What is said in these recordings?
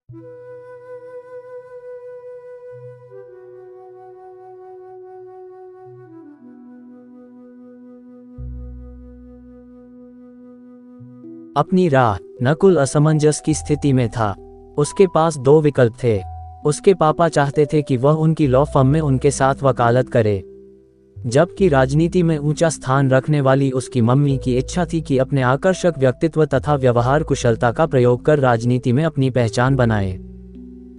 अपनी राह। नकुल असमंजस की स्थिति में था। उसके पास दो विकल्प थे। उसके पापा चाहते थे कि वह उनकी लॉ फर्म में उनके साथ वकालत करे, जबकि राजनीति में ऊंचा स्थान रखने वाली उसकी मम्मी की इच्छा थी कि अपने आकर्षक व्यक्तित्व तथा व्यवहार कुशलता का प्रयोग कर राजनीति में अपनी पहचान बनाए।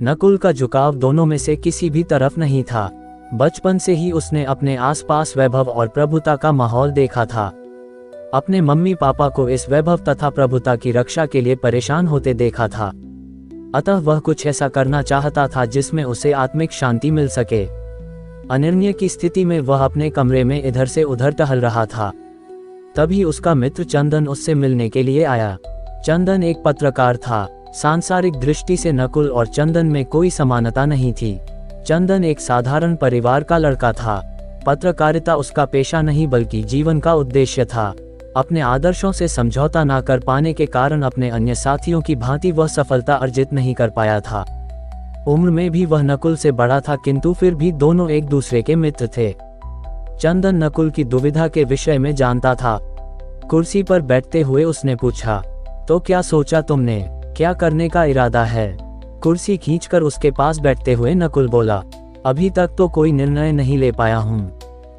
नकुल का झुकाव दोनों में से किसी भी तरफ नहीं था। बचपन से ही उसने अपने आसपास वैभव और प्रभुता का माहौल देखा था। अपने मम्मी पापा को इस वैभव तथा प्रभुता की रक्षा के लिए परेशान होते देखा था। अतः वह कुछ ऐसा करना चाहता था जिसमें उसे आत्मिक शांति मिल सके। अनिर्णय की स्थिति में वह अपने कमरे में इधर से उधर टहल रहा था। तभी उसका मित्र चंदन उससे मिलने के लिए आया। चंदन एक पत्रकार था। सांसारिक दृष्टि से नकुल और चंदन में कोई समानता नहीं थी। चंदन एक साधारण परिवार का लड़का था। पत्रकारिता उसका पेशा नहीं बल्कि जीवन का उद्देश्य था। अपने आदर्शों से समझौता न कर पाने के कारण अपने अन्य साथियों की भांति वह सफलता अर्जित नहीं कर पाया था। उम्र में भी वह नकुल से बड़ा था, किंतु फिर भी दोनों एक दूसरे के मित्र थे। चंदन नकुल की दुविधा के विषय में जानता था। कुर्सी पर बैठते हुए उसने पूछा, तो क्या सोचा तुमने? क्या करने का इरादा है? कुर्सी खींचकर उसके पास बैठते हुए नकुल बोला, अभी तक तो कोई निर्णय नहीं ले पाया हूँ,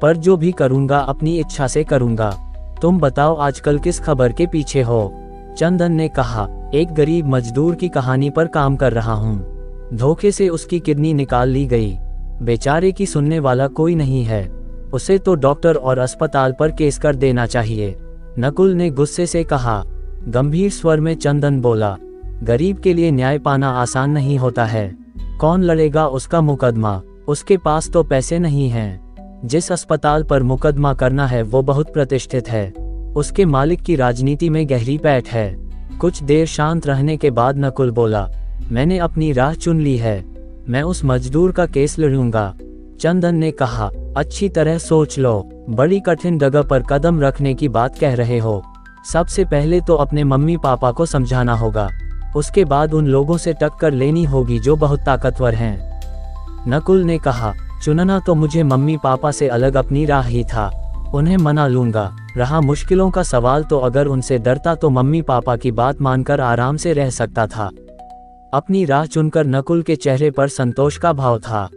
पर जो भी करूँगा अपनी इच्छा से करूँगा। तुम बताओ आजकल किस खबर के पीछे हो? चंदन ने कहा, एक गरीब मजदूर की कहानी पर काम कर रहा हूँ। धोखे से उसकी किडनी निकाल ली गई। बेचारे की सुनने वाला कोई नहीं है। उसे तो डॉक्टर और अस्पताल पर केस कर देना चाहिए। नकुल ने गुस्से से कहा। गंभीर स्वर में चंदन बोला, गरीब के लिए न्याय पाना आसान नहीं होता है। कौन लड़ेगा उसका मुकदमा? उसके पास तो पैसे नहीं हैं। जिस अस्पताल पर मुकदमा करना है वो बहुत प्रतिष्ठित है। उसके मालिक की राजनीति में गहरी पैठ है। कुछ देर शांत रहने के बाद नकुल बोला, मैंने अपनी राह चुन ली है। मैं उस मजदूर का केस लड़ूंगा। चंदन ने कहा, अच्छी तरह सोच लो। बड़ी कठिन जगह पर कदम रखने की बात कह रहे हो। सबसे पहले तो अपने मम्मी पापा को समझाना होगा। उसके बाद उन लोगों से टक्कर लेनी होगी जो बहुत ताकतवर हैं। नकुल ने कहा, चुनना तो मुझे मम्मी पापा से अलग अपनी राह ही था। उन्हें मना लूंगा। रहा मुश्किलों का सवाल, तो अगर उनसे डरता तो मम्मी पापा की बात मानकर आराम से रह सकता था। अपनी राह चुनकर नकुल के चेहरे पर संतोष का भाव था।